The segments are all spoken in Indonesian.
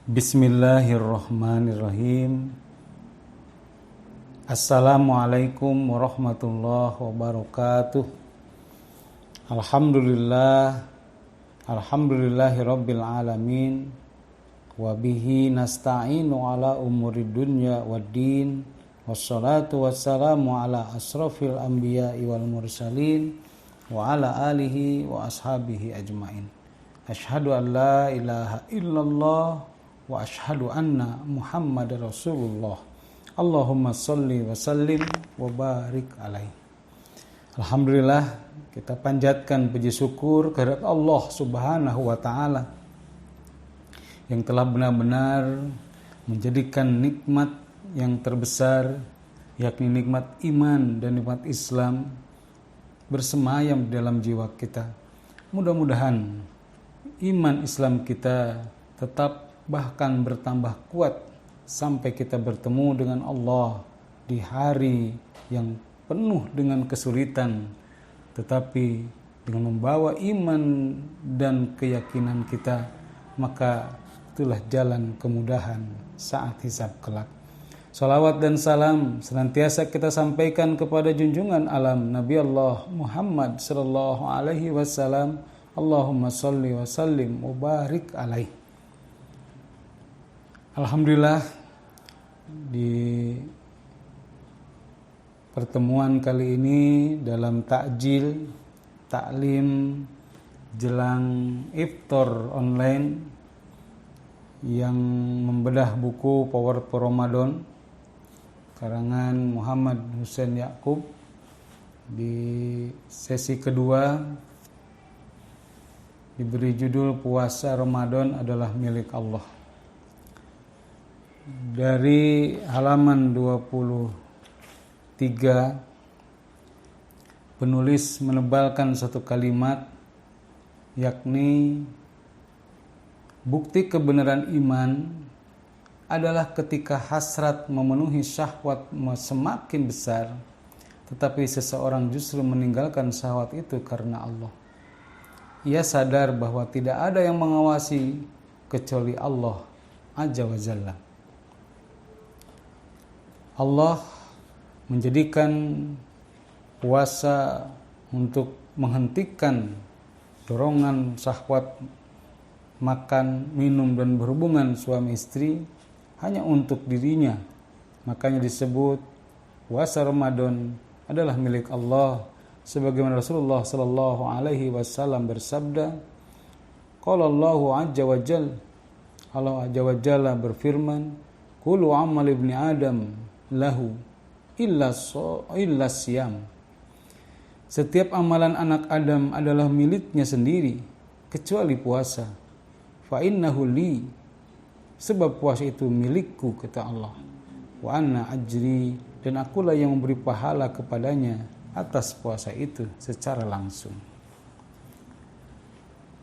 Bismillahirrahmanirrahim. Assalamualaikum warahmatullahi wabarakatuh. Alhamdulillahi rabbil alamin. Wabihi nasta'inu ala umuri dunya waddin. Wassalatu wassalamu ala asrafil anbiya'i wal mursalin. Wa ala alihi wa ashabihi ajmain. Asyhadu an la ilaha illallah wa ashhadu anna Muhammad Rasulullah. Allahumma salli wa sallim wa barik alaih. Alhamdulillah, kita panjatkan puji syukur kehadirat Allah Subhanahu wa taala yang telah benar-benar menjadikan nikmat yang terbesar, yakni nikmat iman dan nikmat Islam bersemayam dalam jiwa kita. Mudah-mudahan iman Islam kita tetap bahkan bertambah kuat sampai kita bertemu dengan Allah di hari yang penuh dengan kesulitan, tetapi dengan membawa iman dan keyakinan kita, maka itulah jalan kemudahan saat hisab kelak. Salawat dan salam senantiasa kita sampaikan kepada junjungan alam Nabi Allah Muhammad sallallahu alaihi wasallam. Allahumma salli wa sallim wa barik alaih. Alhamdulillah, di pertemuan kali ini dalam taklim jelang iftar online yang membedah buku Power for Ramadan karangan Muhammad Hussein Yaqub, di sesi kedua diberi judul Puasa Ramadan adalah milik Allah. Dari halaman 23, penulis menebalkan satu kalimat, yakni bukti kebenaran iman adalah ketika hasrat memenuhi syahwat semakin besar, tetapi seseorang justru meninggalkan syahwat itu karena Allah. Ia sadar bahwa tidak ada yang mengawasi kecuali Allah Azza wa Jalla. Allah menjadikan puasa untuk menghentikan dorongan syahwat makan, minum, dan berhubungan suami istri hanya untuk dirinya. Makanya disebut puasa Ramadan adalah milik Allah, sebagaimana Rasulullah sallallahu alaihi wasallam bersabda, qala Allahu azza wa jalla, Allah azza wa jalla berfirman, kullu amal ibni Adam lahu illa siyam. Setiap amalan anak Adam adalah miliknya sendiri kecuali puasa. Fa innahu li, sebab puasa itu milikku, kata Allah. Wa anna ajri, dan akulah yang memberi pahala kepadanya atas puasa itu secara langsung.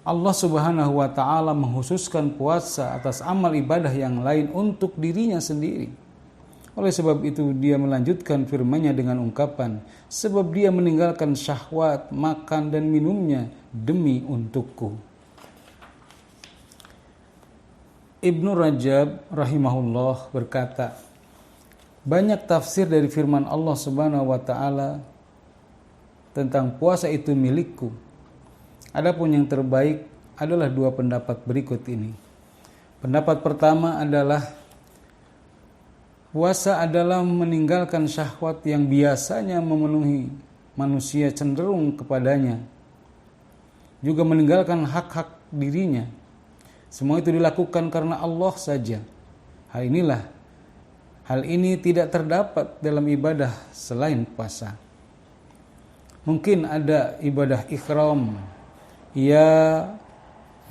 Allah Subhanahu wa taala menghususkan puasa atas amal ibadah yang lain untuk dirinya sendiri. Oleh sebab itu dia melanjutkan firman-Nya dengan ungkapan, sebab dia meninggalkan syahwat makan dan minumnya demi untukku. Ibnu Rajab rahimahullah berkata, banyak tafsir dari firman Allah Subhanahu wa taala tentang puasa itu milikku. Adapun yang terbaik adalah dua pendapat berikut ini. Pendapat pertama adalah puasa adalah meninggalkan syahwat yang biasanya memenuhi manusia cenderung kepadanya, juga meninggalkan hak-hak dirinya. Semua itu dilakukan karena Allah saja. Hal ini tidak terdapat dalam ibadah selain puasa. Mungkin ada ibadah ikhram, ia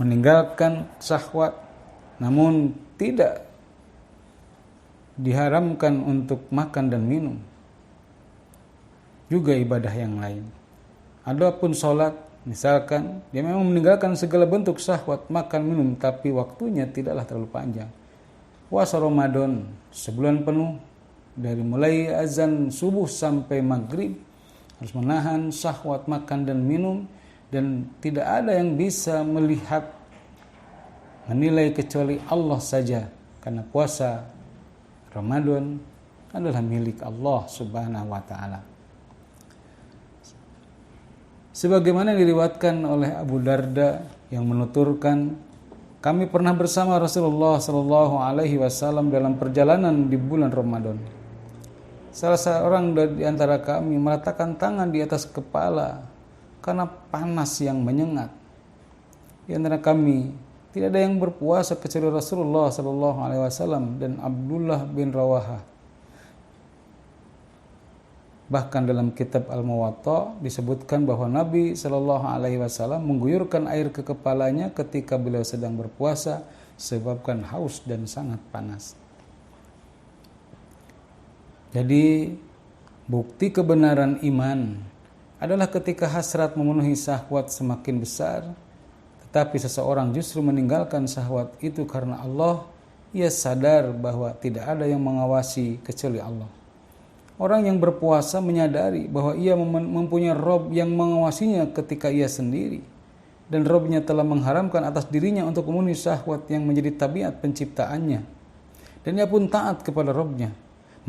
meninggalkan syahwat, namun tidak diharamkan untuk makan dan minum. Juga ibadah yang lain. Adapun sholat, misalkan dia memang meninggalkan segala bentuk syahwat makan minum, tapi waktunya tidaklah terlalu panjang. Puasa Ramadan sebulan penuh, dari mulai azan subuh sampai maghrib, harus menahan syahwat makan dan minum, dan tidak ada yang bisa melihat menilai kecuali Allah saja, karena puasa Ramadan adalah milik Allah Subhanahu wa taala. Sebagaimana diriwayatkan oleh Abu Darda yang menuturkan, kami pernah bersama Rasulullah Shallallahu alaihi wasallam dalam perjalanan di bulan Ramadan. Salah seorang di antara kami meletakkan tangan di atas kepala karena panas yang menyengat. Di antara kami tidak ada yang berpuasa kecuali Rasulullah Shallallahu alaihi wasallam dan Abdullah bin Rawaha. Bahkan dalam kitab Al-Muwatta disebutkan bahwa Nabi Shallallahu alaihi wasallam mengguyurkan air ke kepalanya ketika beliau sedang berpuasa sebabkan haus dan sangat panas. Jadi bukti kebenaran iman adalah ketika hasrat memenuhi syahwat semakin besar, tetapi seseorang justru meninggalkan syahwat itu karena Allah. Ia sadar bahwa tidak ada yang mengawasi kecuali Allah. Orang yang berpuasa menyadari bahwa ia mempunyai Rob yang mengawasinya ketika ia sendiri, dan Robnya telah mengharamkan atas dirinya untuk memenuhi syahwat yang menjadi tabiat penciptaannya, dan ia pun taat kepada Robnya,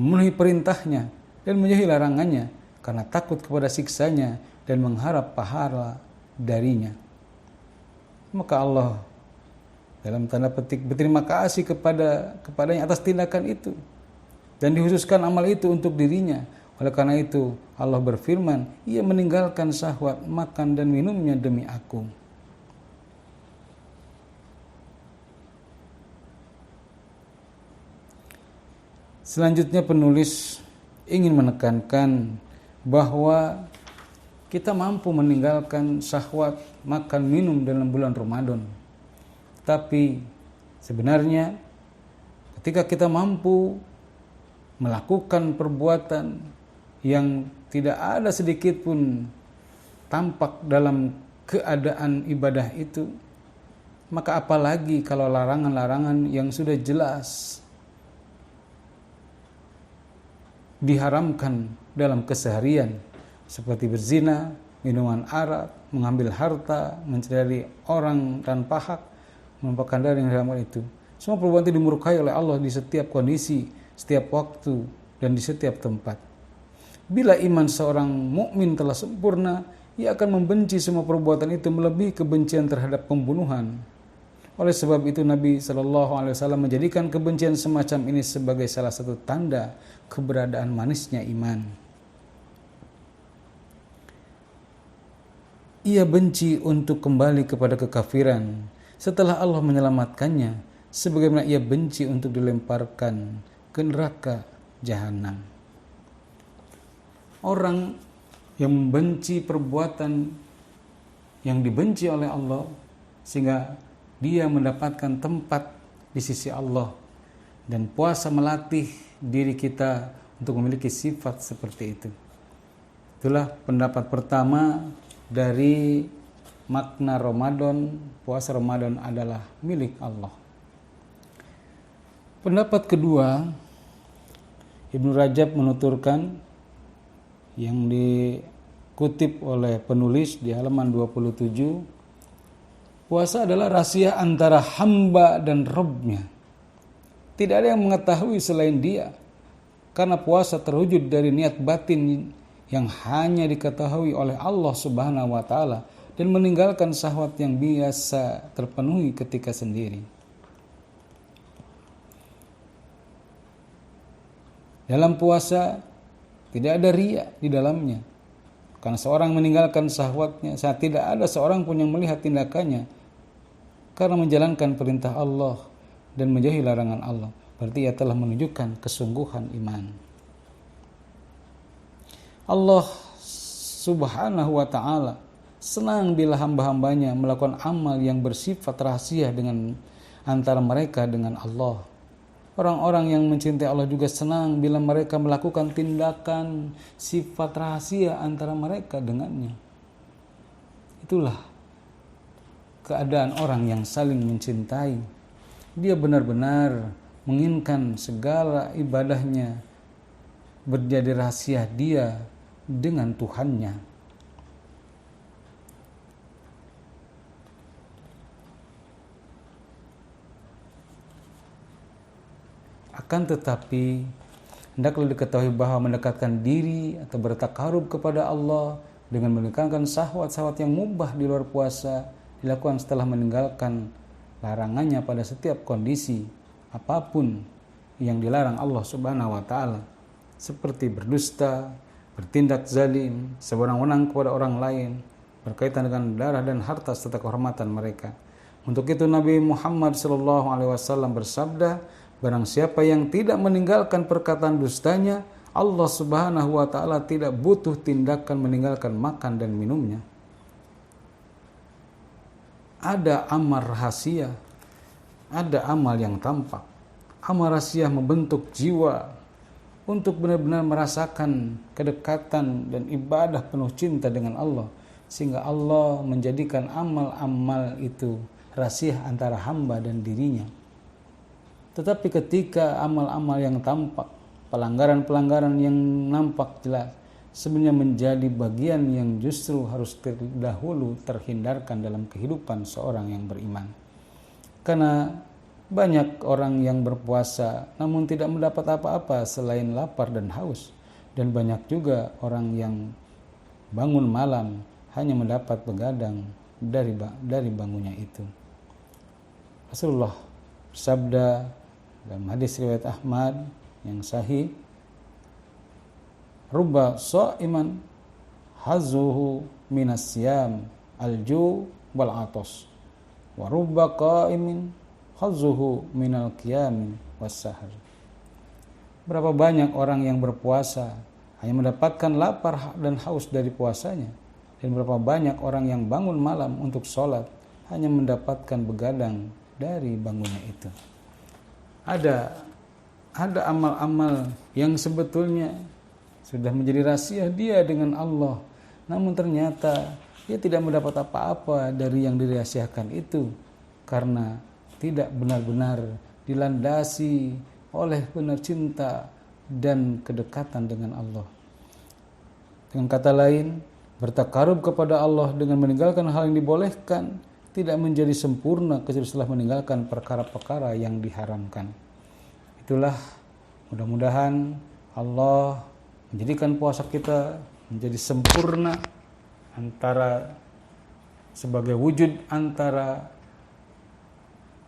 memenuhi perintahnya dan menjauhi larangannya karena takut kepada siksanya dan mengharap pahala darinya. Maka Allah dalam tanda petik berterima kasih kepadanya atas tindakan itu, dan dikhususkan amal itu untuk dirinya. Oleh karena itu Allah berfirman, ia meninggalkan syahwat makan dan minumnya demi aku. Selanjutnya penulis ingin menekankan bahwa kita mampu meninggalkan syahwat makan minum dalam bulan Ramadan. Tapi sebenarnya ketika kita mampu melakukan perbuatan yang tidak ada sedikit pun tampak dalam keadaan ibadah itu, maka apalagi kalau larangan-larangan yang sudah jelas diharamkan dalam keseharian, seperti berzina, minuman arak, mengambil harta, mencari orang tanpa hak, menumpahkan darah yang haram itu. Semua perbuatan itu dimurkai oleh Allah di setiap kondisi, setiap waktu, dan di setiap tempat. Bila iman seorang mukmin telah sempurna, ia akan membenci semua perbuatan itu melebihi kebencian terhadap pembunuhan. Oleh sebab itu Nabi SAW menjadikan kebencian semacam ini sebagai salah satu tanda keberadaan manisnya iman. Ia benci untuk kembali kepada kekafiran setelah Allah menyelamatkannya, sebagaimana ia benci untuk dilemparkan ke neraka jahanam. Orang yang membenci perbuatan yang dibenci oleh Allah sehingga dia mendapatkan tempat di sisi Allah, dan puasa melatih diri kita untuk memiliki sifat seperti itu. Itulah pendapat pertama dari makna Ramadan. Puasa Ramadan adalah milik Allah. Pendapat kedua, Ibnu Rajab menuturkan yang dikutip oleh penulis di halaman 27, puasa adalah rahasia antara hamba dan Rabb-nya. Tidak ada yang mengetahui selain Dia, karena puasa terwujud dari niat batin yang hanya diketahui oleh Allah Subhanahu wa taala, dan meninggalkan syahwat yang biasa terpenuhi ketika sendiri. Dalam puasa tidak ada riya di dalamnya, karena seorang meninggalkan syahwatnya saat tidak ada seorang pun yang melihat tindakannya, karena menjalankan perintah Allah dan menjauhi larangan Allah. Berarti ia telah menunjukkan kesungguhan iman. Allah Subhanahu wa ta'ala senang bila hamba-hambanya melakukan amal yang bersifat rahasia dengan antara mereka dengan Allah. Orang-orang yang mencintai Allah juga senang bila mereka melakukan tindakan sifat rahasia antara mereka dengannya. Itulah keadaan orang yang saling mencintai. Dia benar-benar menginginkan segala ibadahnya menjadi rahasia dia dengan Tuhannya. Akan tetapi hendaklah diketahui bahwa mendekatkan diri atau bertakarub kepada Allah dengan meninggalkan syahwat-syahwat yang mubah di luar puasa dilakukan setelah meninggalkan larangannya pada setiap kondisi apapun yang dilarang Allah Subhanahu wa taala, seperti berdusta, bertindak zalim, sewenang-wenang kepada orang lain, berkaitan dengan darah dan harta serta kehormatan mereka. Untuk itu Nabi Muhammad SAW bersabda, barang siapa yang tidak meninggalkan perkataan dustanya, Allah Subhanahu wa taala tidak butuh tindakan meninggalkan makan dan minumnya. Ada amal rahasia, ada amal yang tampak. Amal rahasia membentuk jiwa untuk benar-benar merasakan kedekatan dan ibadah penuh cinta dengan Allah, sehingga Allah menjadikan amal-amal itu rahasia antara hamba dan dirinya. Tetapi ketika amal-amal yang tampak, pelanggaran-pelanggaran yang nampak jelas, sebenarnya menjadi bagian yang justru harus terdahulu terhindarkan dalam kehidupan seorang yang beriman. Karena banyak orang yang berpuasa namun tidak mendapat apa-apa selain lapar dan haus, dan banyak juga orang yang bangun malam hanya mendapat begadang dari bangunnya itu. Rasulullah bersabda dalam hadis riwayat Ahmad yang sahih, rubba sha'iman hazuhu minas siyam alju wal atas wa rubba qa'imin hazuhu minal qiyam was sahar. Berapa banyak orang yang berpuasa hanya mendapatkan lapar dan haus dari puasanya, dan berapa banyak orang yang bangun malam untuk sholat hanya mendapatkan begadang dari bangunnya itu. Ada amal-amal yang sebetulnya sudah menjadi rahasia dia dengan Allah, namun ternyata dia tidak mendapat apa-apa dari yang dirahasiakan itu karena tidak benar-benar dilandasi oleh benar cinta dan kedekatan dengan Allah. Dengan kata lain, bertakarub kepada Allah dengan meninggalkan hal yang dibolehkan tidak menjadi sempurna kecuali setelah meninggalkan perkara-perkara yang diharamkan. Itulah, mudah-mudahan Allah menjadikan puasa kita menjadi sempurna antara sebagai wujud antara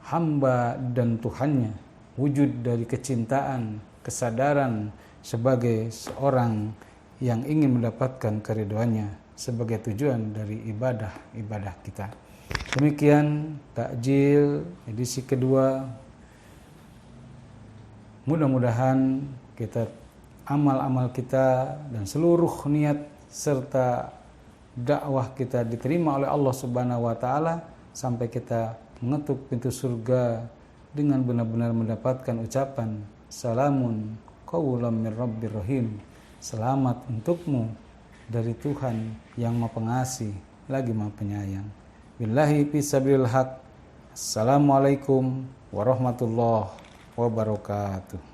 hamba dan Tuhannya, wujud dari kecintaan, kesadaran sebagai seorang yang ingin mendapatkan keridhoannya sebagai tujuan dari ibadah kita. Demikian takjil edisi kedua. Mudah-mudahan kita amal-amal kita dan seluruh niat serta dakwah kita diterima oleh Allah Subhanahu wa taala sampai kita mengetuk pintu surga dengan benar-benar mendapatkan ucapan salamun qaulam mir rabbir rahim. Selamat untukmu dari Tuhan yang Maha Pengasih lagi Maha Penyayang. Billahi fisabilil haq. Assalamualaikum warahmatullahi wabarakatuh.